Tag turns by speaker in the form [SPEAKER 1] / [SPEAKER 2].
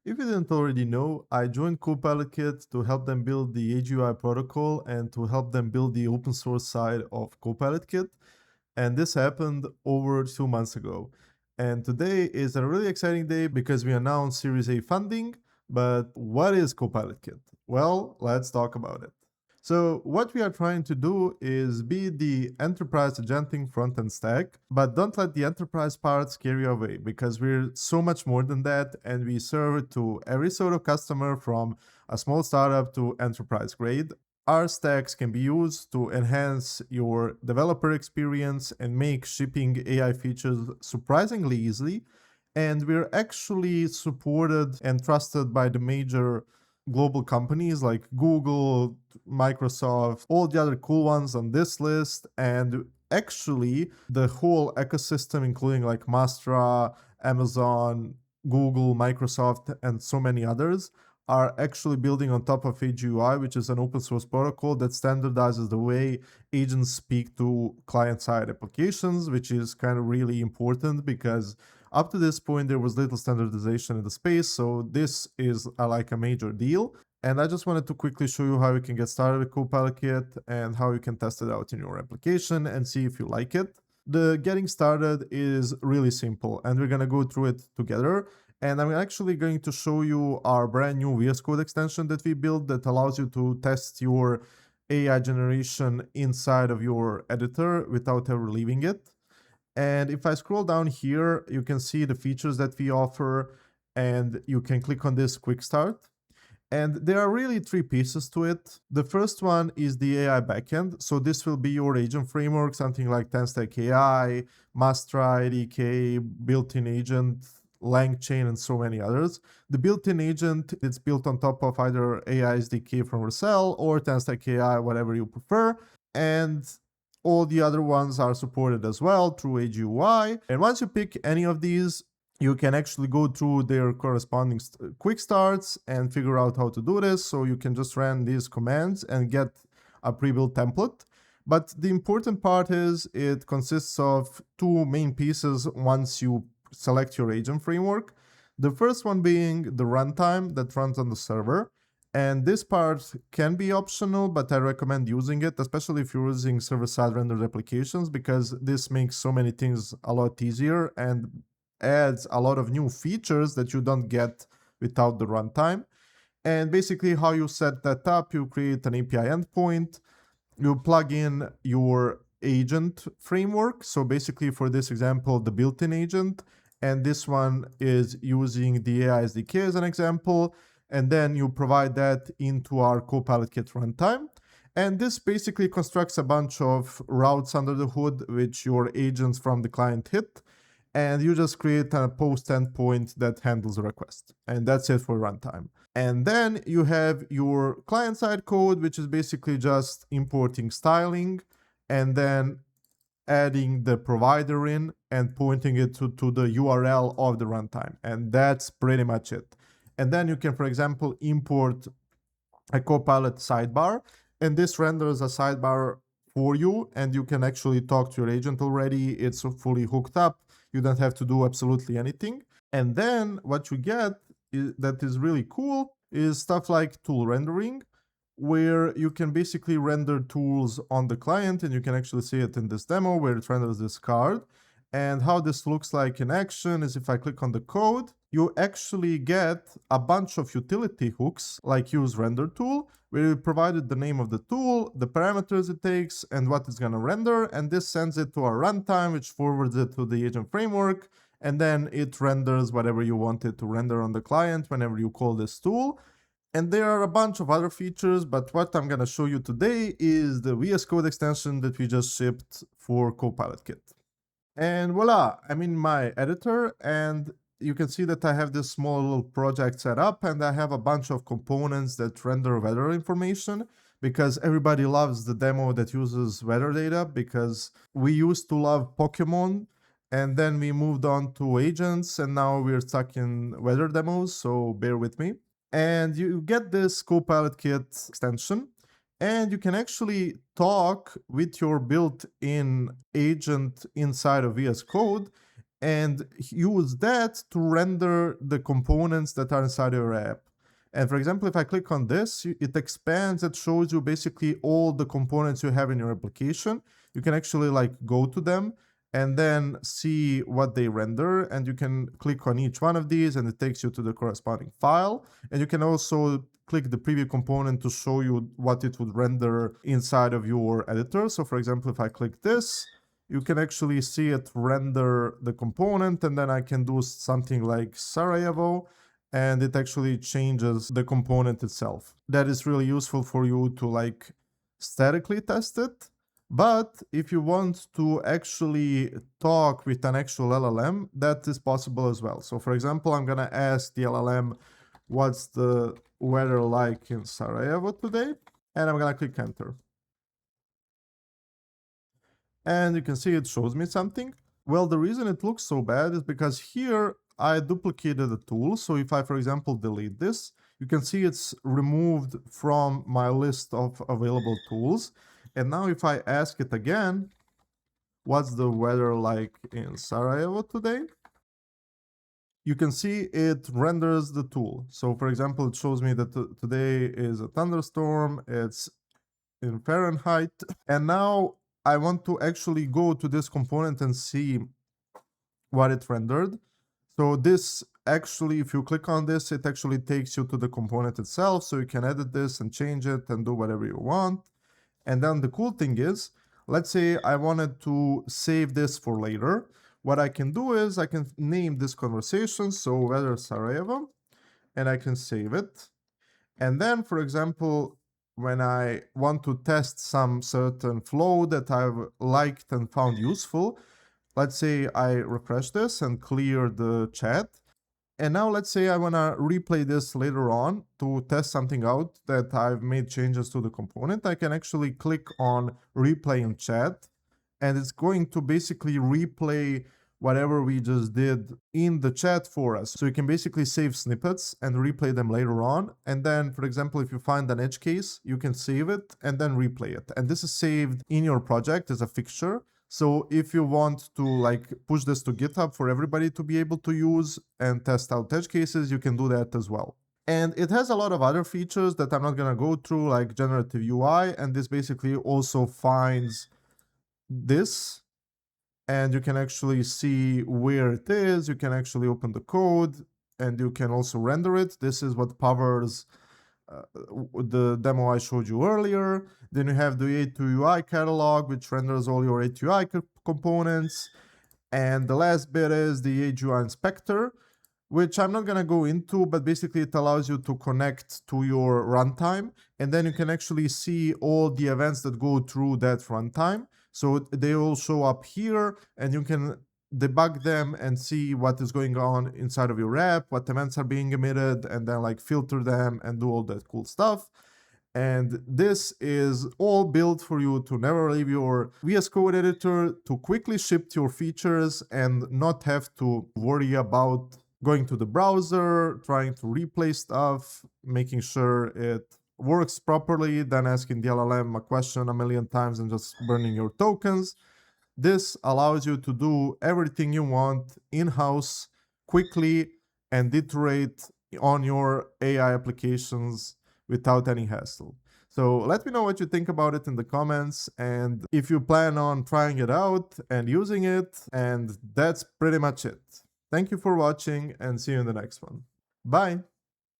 [SPEAKER 1] If you didn't already know, I joined CopilotKit to help them build the AGI protocol and to help them build the open source side of CopilotKit. And this happened over 2 months ago. And today is a really exciting day because we announced Series A funding. But what is CopilotKit? Well, let's talk about it. So what we are trying to do is be the enterprise agenting front-end stack, but don't let the enterprise part scare you away because we're so much more than that, and we serve to every sort of customer from a small startup to enterprise grade. Our stacks can be used to enhance your developer experience and make shipping AI features surprisingly easily. And we're actually supported and trusted by the major global companies like Google, Microsoft, all the other cool ones on this list. And actually, the whole ecosystem, including like Mastra, Amazon, Google, Microsoft, and so many others, are actually building on top of AGUI, which is an open source protocol that standardizes the way agents speak to client-side applications, which is kind of really important because up to this point, there was little standardization in the space, so this is like a major deal. And I just wanted to quickly show you how you can get started with CopilotKit and how you can test it out in your application and see if you like it. The getting started is really simple, and we're gonna go through it together. And I'm actually going to show you our brand new VS Code extension that we built that allows you to test your AI generation inside of your editor without ever leaving it. And if I scroll down here, you can see the features that we offer, and you can click on this quick start. And there are really three pieces to it. The first one is the AI backend. So this will be your agent framework, something like TenStack AI, Mastra, ADK, built-in agent, LangChain, and so many others. The built-in agent, it's built on top of either AI SDK from Vercel or TenStack AI, whatever you prefer. And all the other ones are supported as well through AGUI. And once you pick any of these, you can actually go through their corresponding quick starts and figure out how to do this. So you can just run these commands and get a pre-built template. But the important part is it consists of two main pieces once you select your agent framework. The first one being the runtime that runs on the server. And this part can be optional, but I recommend using it, especially if you're using server-side rendered applications, because this makes so many things a lot easier and adds a lot of new features that you don't get without the runtime. And basically how you set that up, you create an API endpoint, you plug in your agent framework. So basically for this example, the built-in agent, and this one is using the AI SDK as an example. And then you provide that into our CopilotKit runtime. And this basically constructs a bunch of routes under the hood, which your agents from the client hit. And you just create a post endpoint that handles the request. And that's it for runtime. And then you have your client-side code, which is basically just importing styling and then adding the provider in and pointing it to the URL of the runtime. And that's pretty much it. And then you can, for example, import a Copilot sidebar, and this renders a sidebar for you, and you can actually talk to your agent already. It's fully hooked up. You don't have to do absolutely anything. And then what you get that is really cool is stuff like tool rendering, where you can basically render tools on the client, and you can actually see it in this demo where it renders this card. And how this looks like in action is if I click on the code, you actually get a bunch of utility hooks like use render tool, where you provided the name of the tool, the parameters it takes, and what it's going to render. And this sends it to our runtime, which forwards it to the agent framework. And then it renders whatever you want it to render on the client whenever you call this tool. And there are a bunch of other features, but what I'm going to show you today is the VS Code extension that we just shipped for CopilotKit. And voila, I'm in my editor, and you can see that I have this small little project set up, and I have a bunch of components that render weather information, because everybody loves the demo that uses weather data, because we used to love Pokemon, and then we moved on to agents, and now we're stuck in weather demos, so bear with me. And you get this CopilotKit extension, and you can actually talk with your built-in agent inside of VS Code, and use that to render the components that are inside your app. And for example, if I click on this, it expands, it shows you basically all the components you have in your application. You can actually like go to them and then see what they render, and you can click on each one of these and it takes you to the corresponding file. And you can also click the preview component to show you what it would render inside of your editor. So for example, if I click this, you can actually see it render the component, and then I can do something like Sarajevo, and it actually changes the component itself. That is really useful for you to like statically test it. But if you want to actually talk with an actual LLM, that is possible as well. So for example, I'm gonna ask the LLM, what's the weather like in Sarajevo today? And I'm gonna click enter. And you can see it shows me something. Well, the reason it looks so bad is because here I duplicated a tool. So if I, for example, delete this, you can see it's removed from my list of available tools. And now if I ask it again, what's the weather like in Sarajevo today? You can see it renders the tool. So for example, it shows me that today is a thunderstorm, it's in Fahrenheit. And now I want to actually go to this component and see what it rendered. So this actually, if you click on this, it actually takes you to the component itself. So you can edit this and change it and do whatever you want. And then the cool thing is, let's say I wanted to save this for later. What I can do is I can name this conversation, so weather Sarajevo, and I can save it. And then, for example, when I want to test some certain flow that I've liked and found useful, let's say I refresh this and clear the chat. And now let's say I want to replay this later on to test something out that I've made changes to the component. I can actually click on replay in chat, and it's going to basically replay whatever we just did in the chat for us. So you can basically save snippets and replay them later on. And then, for example, if you find an edge case, you can save it and then replay it. And this is saved in your project as a fixture. So if you want to like push this to GitHub for everybody to be able to use and test out edge cases, you can do that as well. And it has a lot of other features that I'm not going to go through, like generative UI. And this basically also finds this, and you can actually see where it is. You can actually open the code and you can also render it. This is what powers the demo I showed you earlier. Then you have the A2UI catalog, which renders all your A2UI components. And the last bit is the A2UI inspector, which I'm not going to go into, but basically it allows you to connect to your runtime, and then you can actually see all the events that go through that runtime. So they all show up here, and you can debug them and see what is going on inside of your app, what events are being emitted, and then like filter them and do all that cool stuff. And this is all built for you to never leave your VS Code editor, to quickly ship your features and not have to worry about going to the browser, trying to replay stuff, making sure it works properly, then asking the LLM a question a million times and just burning your tokens. This allows you to do everything you want in-house quickly and iterate on your AI applications without any hassle. So let me know what you think about it in the comments, and if you plan on trying it out and using it. And that's pretty much it. Thank you for watching, and see you in the next one. Bye!